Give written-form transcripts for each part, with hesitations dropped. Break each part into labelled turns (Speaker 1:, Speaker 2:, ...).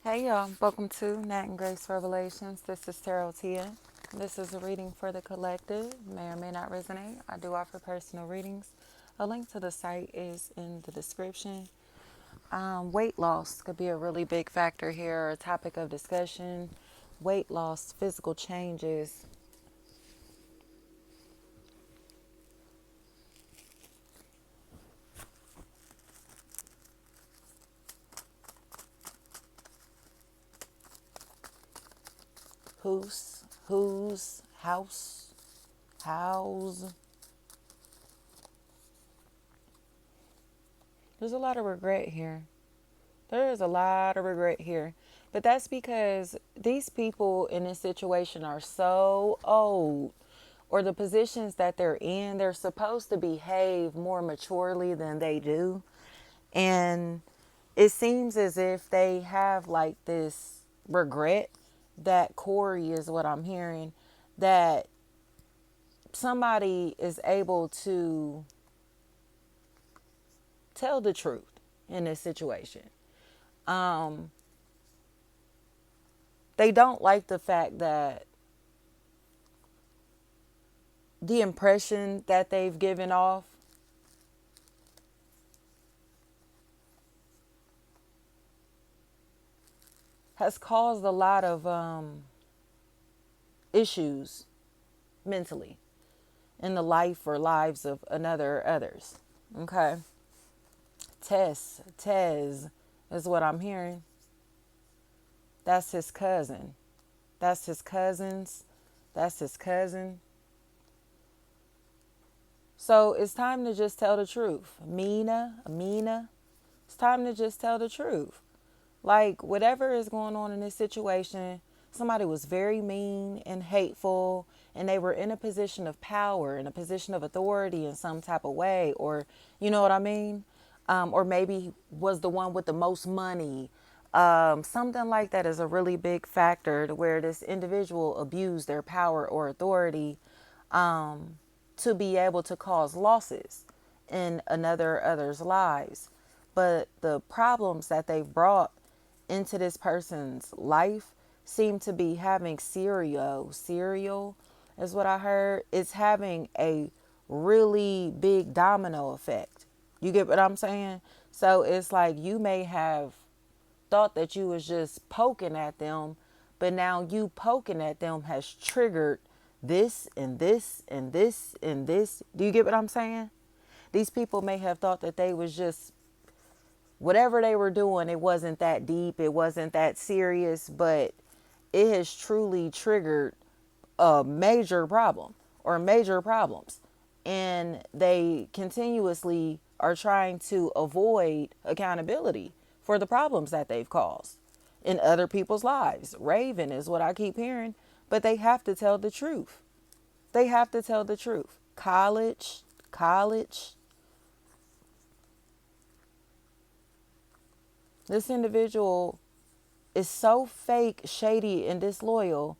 Speaker 1: Hey y'all, welcome to Nat and Grace Revelations. This is Tarot Tia. This is a reading for the collective. May or may not resonate. I do offer personal readings. A link to the site is in the description. Weight loss could be a really big factor here, or a topic of discussion. Weight loss, physical changes. Whose, house. There's a lot of regret here. There is a lot of regret here. But that's because these people in this situation are so old, or the positions that they're in, they're supposed to behave more maturely than they do. And it seems as if they have like this regret that Corey is what I'm hearing, that somebody is able to tell the truth in this situation. Um, they don't like the fact that the impression that they've given off has caused a lot of issues mentally in the life or lives of another others. Okay. Tez is what I'm hearing. That's his cousin. That's his cousins. That's his cousin. So it's time to just tell the truth. Amina, it's time to just tell the truth. Like, whatever is going on in this situation, somebody was very mean and hateful, and they were in a position of power, in a position of authority in some type of way, or you know what I mean? Or maybe was the one with the most money. Something like that is a really big factor to where this individual abused their power or authority to be able to cause losses in another other's lives. But the problems that they've brought into this person's life seem to be having cereal is what I heard. It's having a really big domino effect. You get what I'm saying? So it's like you may have thought that you was just poking at them, but now you poking at them has triggered this and this and this and this. Do you get what I'm saying? These people may have thought that they was just whatever they were doing, it wasn't that deep, it wasn't that serious, but it has truly triggered a major problem or major problems. And they continuously are trying to avoid accountability for the problems that they've caused in other people's lives. Raven is what I keep hearing, but they have to tell the truth. They have to tell the truth. College. This individual is so fake, shady, and disloyal.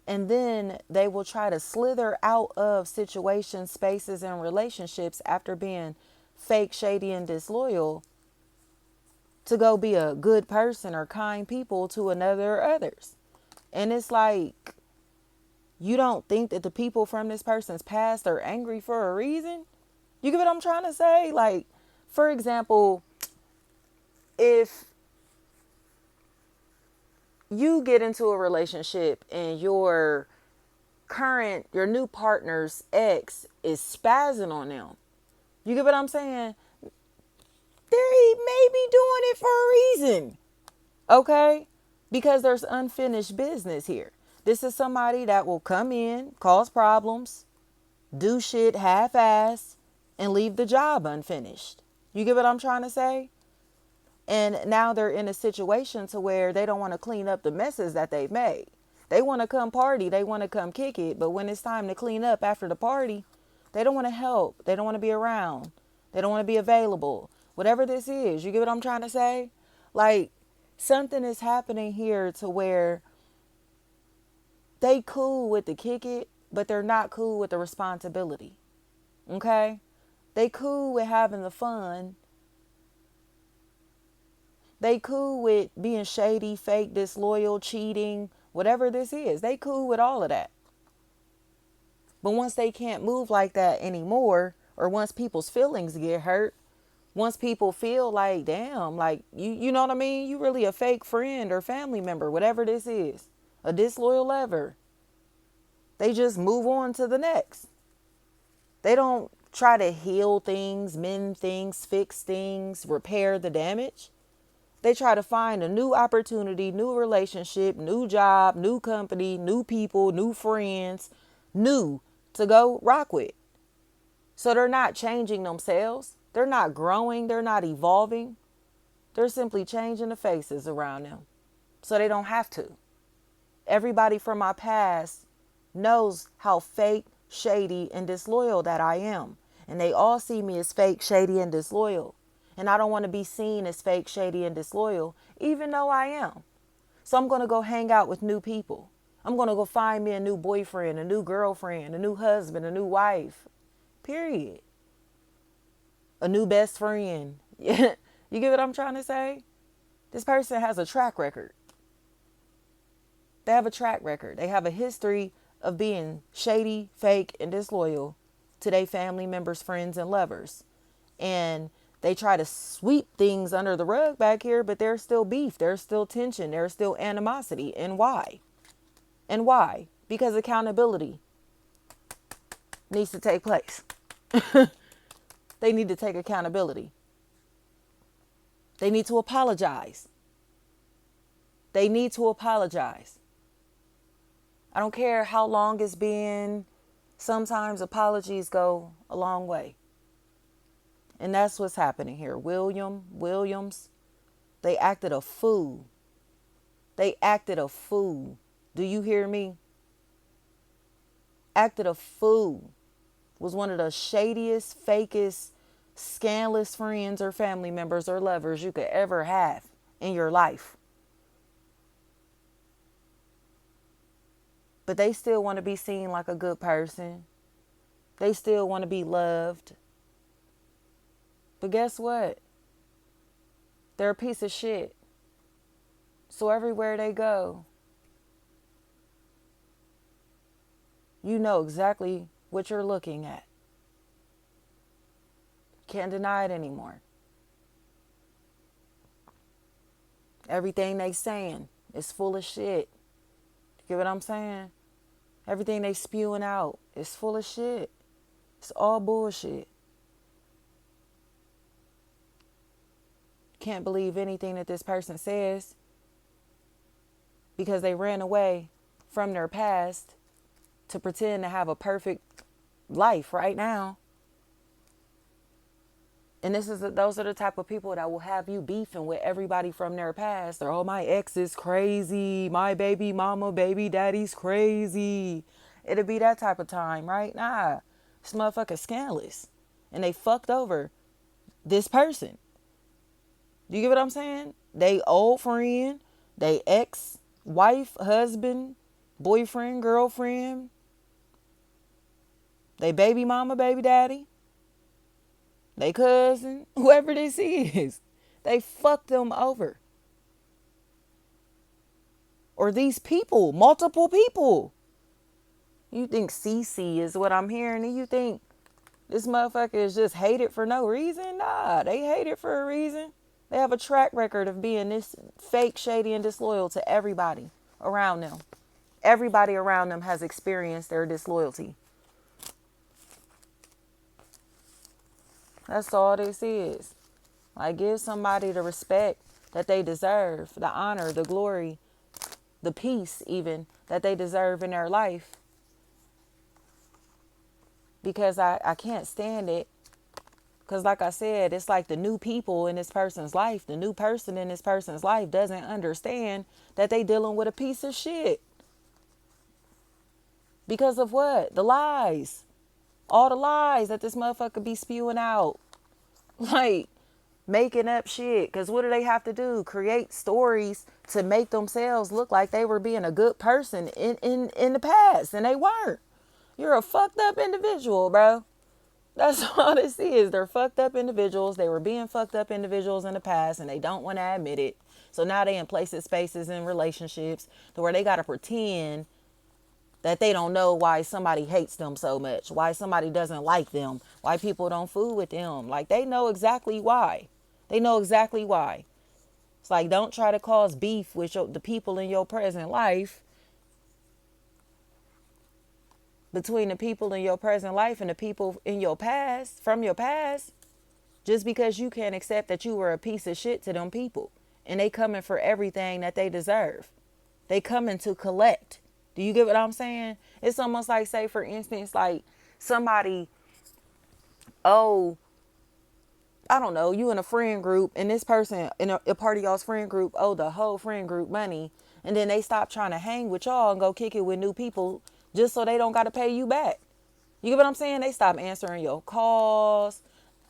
Speaker 1: And then they will try to slither out of situations, spaces, and relationships after being fake, shady, and disloyal to go be a good person or kind people to another or others. And it's like, you don't think that the people from this person's past are angry for a reason? You get what I'm trying to say? Like, for example, if you get into a relationship and your new partner's ex is spazzing on them. You get what I'm saying? They may be doing it for a reason. Okay? Because there's unfinished business here. This is somebody that will come in, cause problems, do shit half-ass, and leave the job unfinished. You get what I'm trying to say? And now they're in a situation to where they don't want to clean up the messes that they've made. They want to come party, they want to come kick it, but when it's time to clean up after the party, they don't want to help. They don't want to be around. They don't want to be available. Whatever this is, you get what I'm trying to say? Like, something is happening here to where they cool with the kick it, but they're not cool with the responsibility. Okay? They cool with having the fun, They cool with being shady, fake, disloyal, cheating, whatever this is. They cool with all of that. But once they can't move like that anymore, or once people's feelings get hurt, once people feel like, damn, like you know what I mean? You really a fake friend or family member, whatever this is, a disloyal lover. They just move on to the next. They don't try to heal things, mend things, fix things, repair the damage. They try to find a new opportunity, new relationship, new job, new company, new people, new friends, new to go rock with. So they're not changing themselves. They're not growing. They're not evolving. They're simply changing the faces around them so they don't have to. Everybody from my past knows how fake, shady, and disloyal that I am. And they all see me as fake, shady, and disloyal. And I don't want to be seen as fake, shady, and disloyal, even though I am. So I'm going to go hang out with new people. I'm going to go find me a new boyfriend, a new girlfriend, a new husband, a new wife. Period. A new best friend. You get what I'm trying to say? This person has a track record. They have a track record. They have a history of being shady, fake, and disloyal to their family members, friends, and lovers. And they try to sweep things under the rug back here, but there's still beef. There's still tension. There's still animosity. And why? And why? Because accountability needs to take place. They need to take accountability. They need to apologize. They need to apologize. I don't care how long it's been. Sometimes apologies go a long way. And that's what's happening here. Williams, they acted a fool. They acted a fool. Do you hear me? Acted a fool. Was one of the shadiest, fakest, scandalous friends or family members or lovers you could ever have in your life. But they still want to be seen like a good person. They still want to be loved. But guess what? They're a piece of shit. So everywhere they go, you know exactly what you're looking at. Can't deny it anymore. Everything they saying is full of shit. You get what I'm saying? Everything they spewing out is full of shit. It's all bullshit. Can't believe anything that this person says because they ran away from their past to pretend to have a perfect life right now. And those are the type of people that will have you beefing with everybody from their past. Or, oh, my ex is crazy. My baby mama, baby daddy's crazy. It'll be that type of time, right? Nah, this motherfucker's scandalous. And they fucked over this person. Do you get what I'm saying? They old friend, they ex, wife, husband, boyfriend, girlfriend, they baby mama, baby daddy, they cousin, whoever this is, they fucked them over. Or these people, multiple people. You think CC is what I'm hearing, and you think this motherfucker is just hated for no reason? Nah, they hate it for a reason. They have a track record of being this fake, shady, and disloyal to everybody around them. Everybody around them has experienced their disloyalty. That's all this is. Like, give somebody the respect that they deserve, the honor, the glory, the peace even that they deserve in their life. Because I can't stand it. Because like I said, it's like the new people in this person's life, the new person in this person's life doesn't understand that they dealing with a piece of shit. Because of what? The lies. All the lies that this motherfucker be spewing out. Like, making up shit. Because what do they have to do? Create stories to make themselves look like they were being a good person in the past. And they weren't. You're a fucked up individual, bro. That's all this is. They're fucked up individuals. They were being fucked up individuals in the past and they don't want to admit it. So now they in places, spaces, and relationships to where they got to pretend that they don't know why somebody hates them so much, why somebody doesn't like them, why people don't fool with them. Like, they know exactly why. They know exactly why. It's like, don't try to cause beef with the people in your present life, between the people in your present life and the people in your past, from your past, just because you can't accept that you were a piece of shit to them people. And they coming for everything that they deserve. They coming to collect. Do you get what I'm saying? It's almost like, say, for instance, like somebody, oh, I don't know, you in a friend group and this person in a part of y'all's friend group owe the whole friend group money. And then they stop trying to hang with y'all and go kick it with new people just so they don't got to pay you back. You get what I'm saying? They stop answering your calls.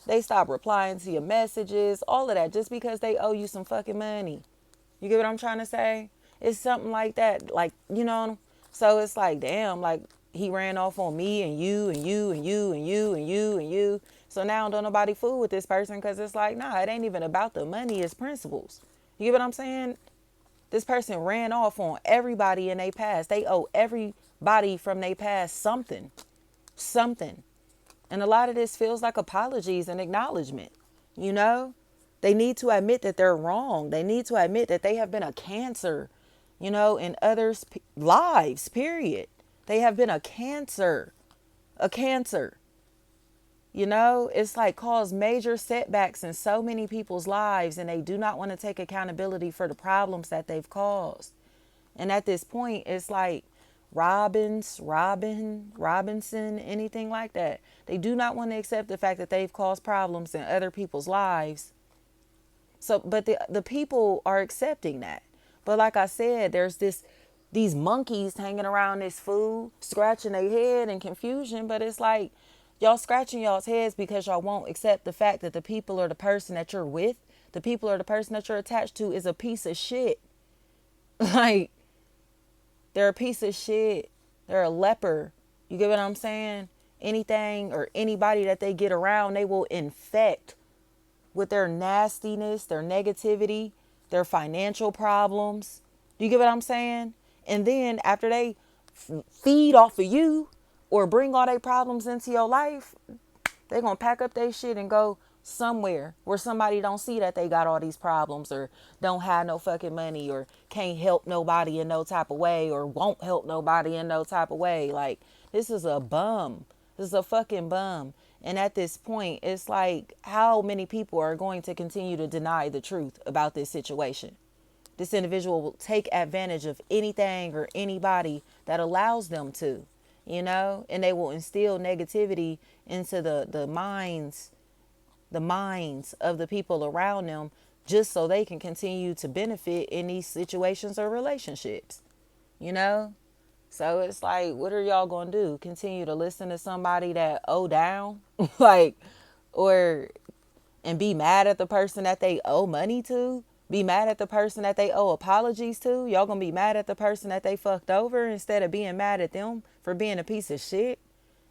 Speaker 1: They stop replying to your messages. All of that just because they owe you some fucking money. You get what I'm trying to say? It's something like that. Like, you know, so it's like, damn, like he ran off on me and you and you and you and you and you and you. So now don't nobody fool with this person because it's like, nah, it ain't even about the money, it's principles. You get what I'm saying? This person ran off on everybody in their past. They owe everybody from their past something. Something. And a lot of this feels like apologies and acknowledgement. You know? They need to admit that they're wrong. They need to admit that they have been a cancer, you know, in others' lives, period. They have been a cancer. A cancer. You know, it's like caused major setbacks in so many people's lives, and they do not want to take accountability for the problems that they've caused. And at this point, it's like Robinson, anything like that. They do not want to accept the fact that they've caused problems in other people's lives. So, but the people are accepting that. But like I said, there's these monkeys hanging around this food, scratching their head in confusion. But it's like, y'all scratching y'all's heads because y'all won't accept the fact that the people or the person that you're with, the people or the person that you're attached to is a piece of shit. Like, they're a piece of shit. They're a leper. You get what I'm saying? Anything or anybody that they get around, they will infect with their nastiness, their negativity, their financial problems. Do you get what I'm saying? And then after they feed off of you or bring all their problems into your life, they're going to pack up their shit and go somewhere where somebody don't see that they got all these problems or don't have no fucking money or can't help nobody in no type of way or won't help nobody in no type of way. Like, this is a bum. This is a fucking bum. And at this point, it's like, how many people are going to continue to deny the truth about this situation? This individual will take advantage of anything or anybody that allows them to, you know, and they will instill negativity into the minds of the people around them just so they can continue to benefit in these situations or relationships, you know? So it's like, what are y'all gonna do? Continue to listen to somebody that owe down? Like, or, and be mad at the person that they owe money to? Be mad at the person that they owe apologies to? Y'all gonna be mad at the person that they fucked over instead of being mad at them for being a piece of shit?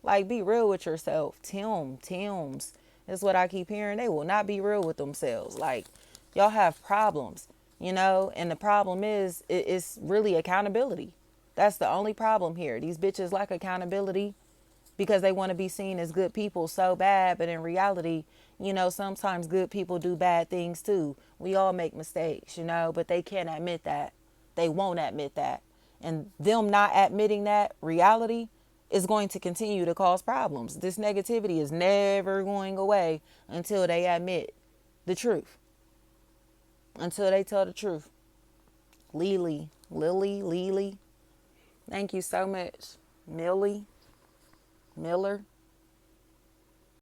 Speaker 1: Like, be real with yourself. Tims. That's what I keep hearing. They will not be real with themselves. Like, y'all have problems, you know? And the problem is, it's really accountability. That's the only problem here. These bitches lack accountability because they want to be seen as good people so bad. But in reality, you know, sometimes good people do bad things too. We all make mistakes, you know, but they can't admit that. They won't admit that. And them not admitting that reality is going to continue to cause problems. This negativity is never going away until they admit the truth. Until they tell the truth. Lily. Thank you so much. Miller.